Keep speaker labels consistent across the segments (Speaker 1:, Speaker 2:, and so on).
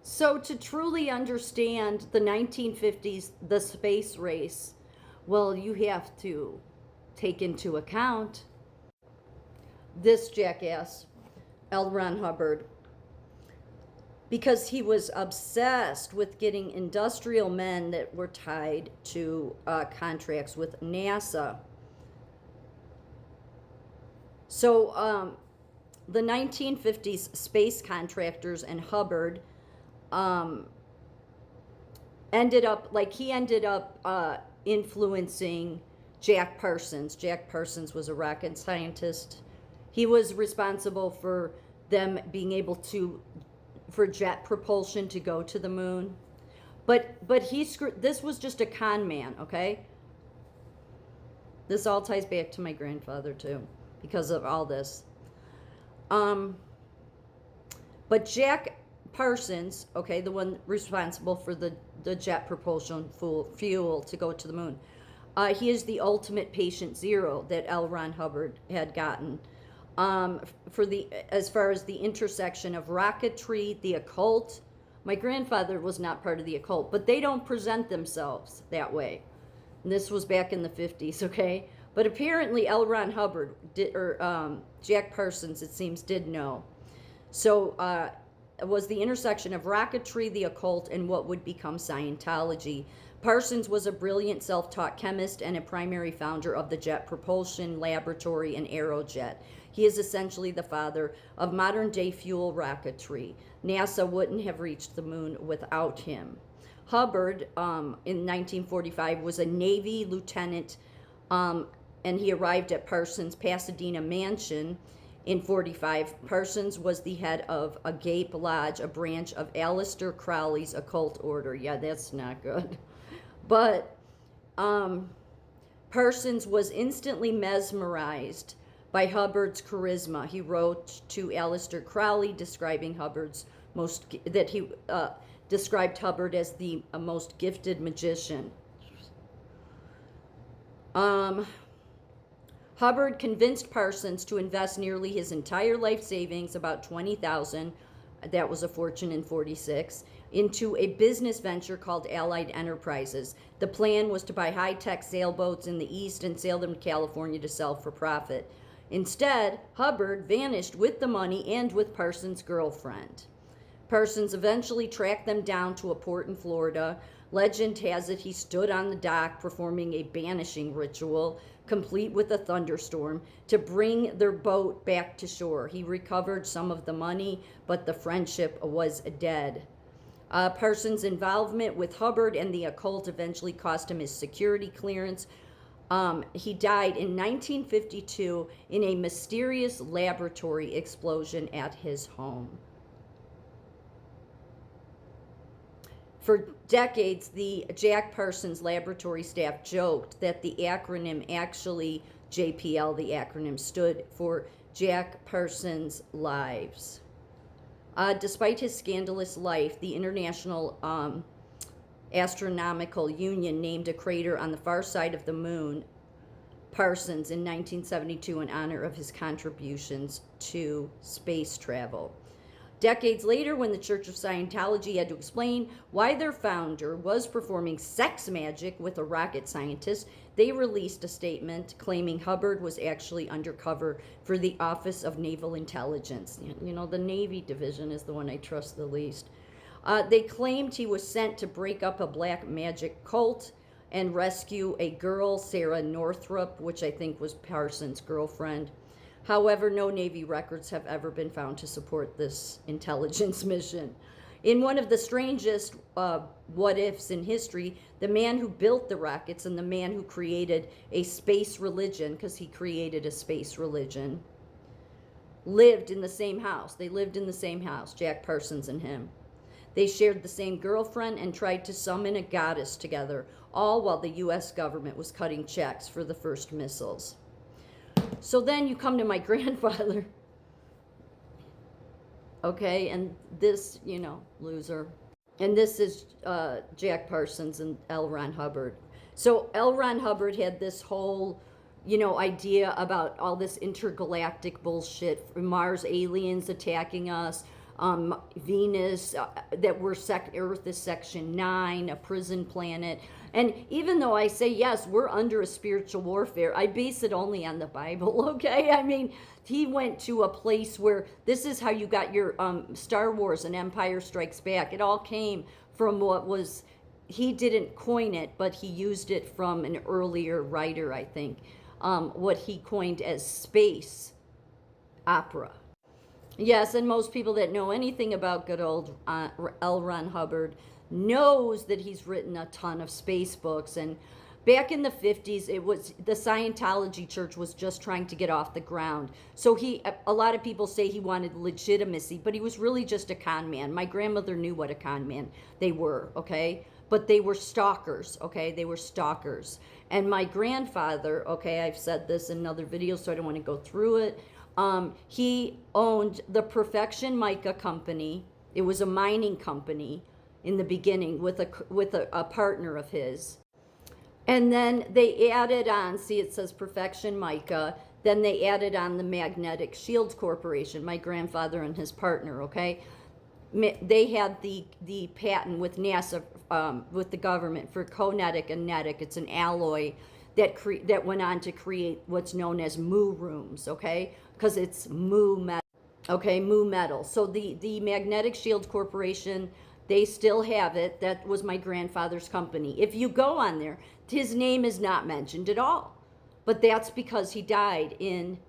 Speaker 1: So to truly understand the 1950s, the space race, well, you have to take into account this jackass, L. Ron Hubbard, because he was obsessed with getting industrial men that were tied to contracts with NASA. So the 1950s space contractors and Hubbard ended up influencing Jack Parsons. Jack Parsons was a rocket scientist. He was responsible for them being able to, for jet propulsion to go to the moon. But this was just a con man, okay? This all ties back to my grandfather too, because of all this. But Jack Parsons, okay, the one responsible for the jet propulsion fuel to go to the moon, he is the ultimate patient zero that L. Ron Hubbard had gotten. As far as the intersection of rocketry, the occult. My grandfather was not part of the occult, but they don't present themselves that way. And this was back in the 50s, okay? But apparently L. Ron Hubbard Jack Parsons, it seems, did know. So it was the intersection of rocketry, the occult, and what would become Scientology. Parsons was a brilliant self-taught chemist and a primary founder of the Jet Propulsion Laboratory and Aerojet. He is essentially the father of modern-day fuel rocketry. NASA wouldn't have reached the moon without him. Hubbard, in 1945, was a Navy lieutenant, and he arrived at Parsons' Pasadena mansion in 45. Parsons was the head of Agape Lodge, a branch of Aleister Crowley's occult order. Yeah, that's not good. But Parsons was instantly mesmerized by Hubbard's charisma. He wrote to Aleister Crowley describing described Hubbard as the most gifted magician. Hubbard convinced Parsons to invest nearly his entire life savings, about $20,000, that was a fortune in 46, into a business venture called Allied Enterprises. The plan was to buy high-tech sailboats in the East and sail them to California to sell for profit. Instead, Hubbard vanished with the money and with Parsons' girlfriend. Parsons eventually tracked them down to a port in Florida. Legend has it he stood on the dock performing a banishing ritual, complete with a thunderstorm, to bring their boat back to shore. He recovered some of the money, but the friendship was dead. Parsons' involvement with Hubbard and the occult eventually cost him his security clearance. He died in 1952 in a mysterious laboratory explosion at his home. For decades, the Jack Parsons laboratory staff joked that the acronym, actually JPL, the acronym stood for Jack Parsons Lives. Despite his scandalous life, the International Astronomical Union named a crater on the far side of the moon Parsons in 1972 in honor of his contributions to space travel. Decades later, when the Church of Scientology had to explain why their founder was performing sex magic with a rocket scientist, they released a statement claiming Hubbard was actually undercover for the Office of Naval Intelligence. You know, the Navy division is the one I trust the least. They claimed he was sent to break up a black magic cult and rescue a girl, Sarah Northrup, which I think was Parsons' girlfriend. However, no Navy records have ever been found to support this intelligence mission. In one of the strangest what-ifs in history, the man who built the rockets and the man who created a space religion, because he created a space religion, lived in the same house. They lived in the same house, Jack Parsons and him. They shared the same girlfriend and tried to summon a goddess together, all while the U.S. government was cutting checks for the first missiles. So then you come to my grandfather, okay, and this, you know, loser. And this is Jack Parsons and L. Ron Hubbard. So L. Ron Hubbard had this whole, you know, idea about all this intergalactic bullshit, Mars aliens attacking us, Venus, that Earth is section 9, a prison planet. And even though I say, yes, we're under a spiritual warfare, I base it only on the Bible, okay? I mean, he went to a place where this is how you got your Star Wars and Empire Strikes Back. It all came from what was, he didn't coin it, but he used it from an earlier writer, I think, what he coined as space opera. Yes, and most people that know anything about good old L. Ron Hubbard knows that he's written a ton of space books. And back in the 50s, it was the Scientology church was just trying to get off the ground. So a lot of people say he wanted legitimacy, but he was really just a con man. My grandmother knew what a con man they were, okay? But they were stalkers, okay? They were stalkers. And my grandfather, okay, I've said this in another video, so I don't want to go through it. He owned the Perfection Mica Company. It was a mining company in the beginning with a partner of his. And then they added on, see it says Perfection Mica, then they added on the Magnetic Shields Corporation, my grandfather and his partner, okay? They had the patent with NASA, with the government for conetic and netic. It's an alloy that went on to create what's known as mu rooms, okay? Because it's mu metal, okay, mu metal. So the Magnetic Shield Corporation, they still have it. That was my grandfather's company. If you go on there, his name is not mentioned at all. But that's because he died in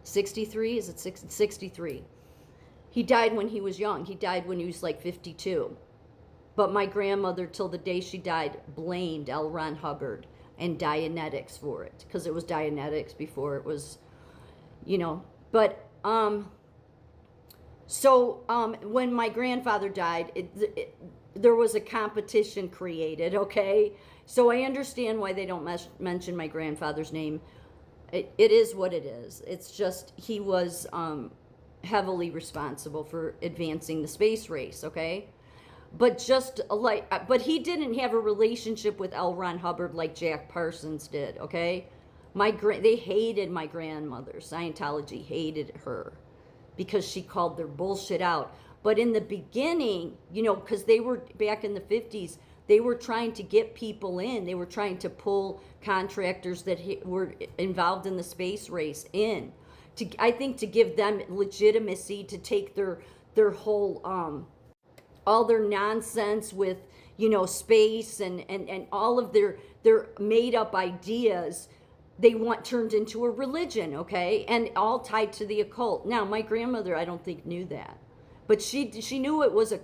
Speaker 1: 63, is it 63? He died when he was young. He died when he was like 52. But my grandmother, till the day she died, blamed L. Ron Hubbard and Dianetics for it, because it was Dianetics before it was, you know. But when my grandfather died, there was a competition created, okay? So I understand why they don't mention my grandfather's name. It is what it is. It's just he was heavily responsible for advancing the space race, okay? But but he didn't have a relationship with L. Ron Hubbard like Jack Parsons did, okay? They hated my grandmother. Scientology hated her because she called their bullshit out. But in the beginning, you know, because they were back in the 50s, they were trying to get people in. They were trying to pull contractors that were involved in the space race in. I think to give them legitimacy to take their whole all their nonsense with, you know, space and all of their made up ideas, they turned into a religion, okay? And all tied to the occult. Now, my grandmother, I don't think knew that. But she knew it was a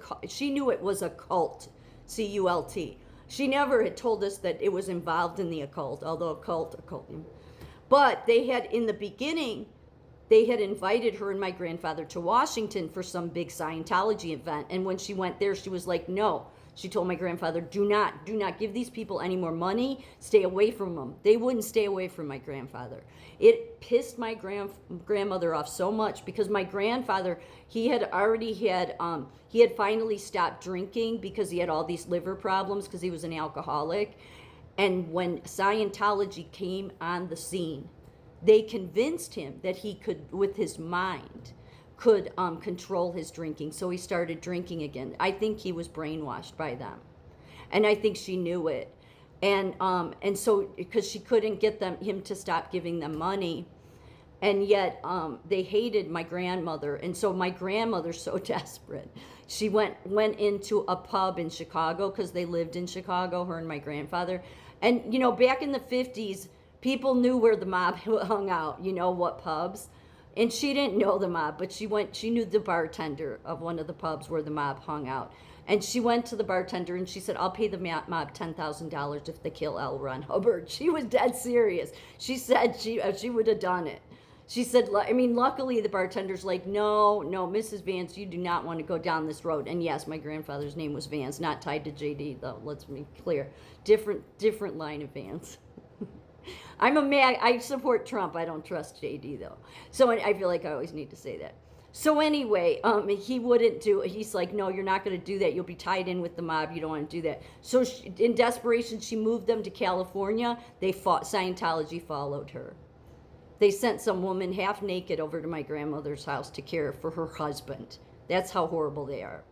Speaker 1: cult, C-U-L-T. She never had told us that it was involved in the occult, although occult. But they had, in the beginning, they had invited her and my grandfather to Washington for some big Scientology event. And when she went there, she was like, no. She told my grandfather, do not give these people any more money. Stay away from them. They wouldn't stay away from my grandfather. It pissed my grandmother off so much because my grandfather, he had finally stopped drinking because he had all these liver problems because he was an alcoholic. And when Scientology came on the scene, they convinced him that he could, with his mind, could control his drinking. So he started drinking again. I think he was brainwashed by them. And I think she knew it. And so, because she couldn't get him to stop giving them money. And yet they hated my grandmother. And so my grandmother's so desperate. She went into a pub in Chicago because they lived in Chicago, her and my grandfather. And, you know, back in the 50s, people knew where the mob hung out, you know, what pubs. And she didn't know the mob, but she knew the bartender of one of the pubs where the mob hung out. And she went to the bartender and she said, I'll pay the mob $10,000 if they kill L. Ron Hubbard. She was dead serious. She said she would have done it. She said, I mean, luckily the bartender's like, no, Mrs. Vance, you do not want to go down this road. And yes, my grandfather's name was Vance, not tied to JD, though, let's be clear. Different line of Vance. I support Trump. I don't trust JD, though. So I feel like I always need to say that. So anyway, he wouldn't do it. He's like, no, you're not going to do that. You'll be tied in with the mob. You don't want to do that. So in desperation, she moved them to California. Scientology followed her. They sent some woman half naked over to my grandmother's house to care for her husband. That's how horrible they are.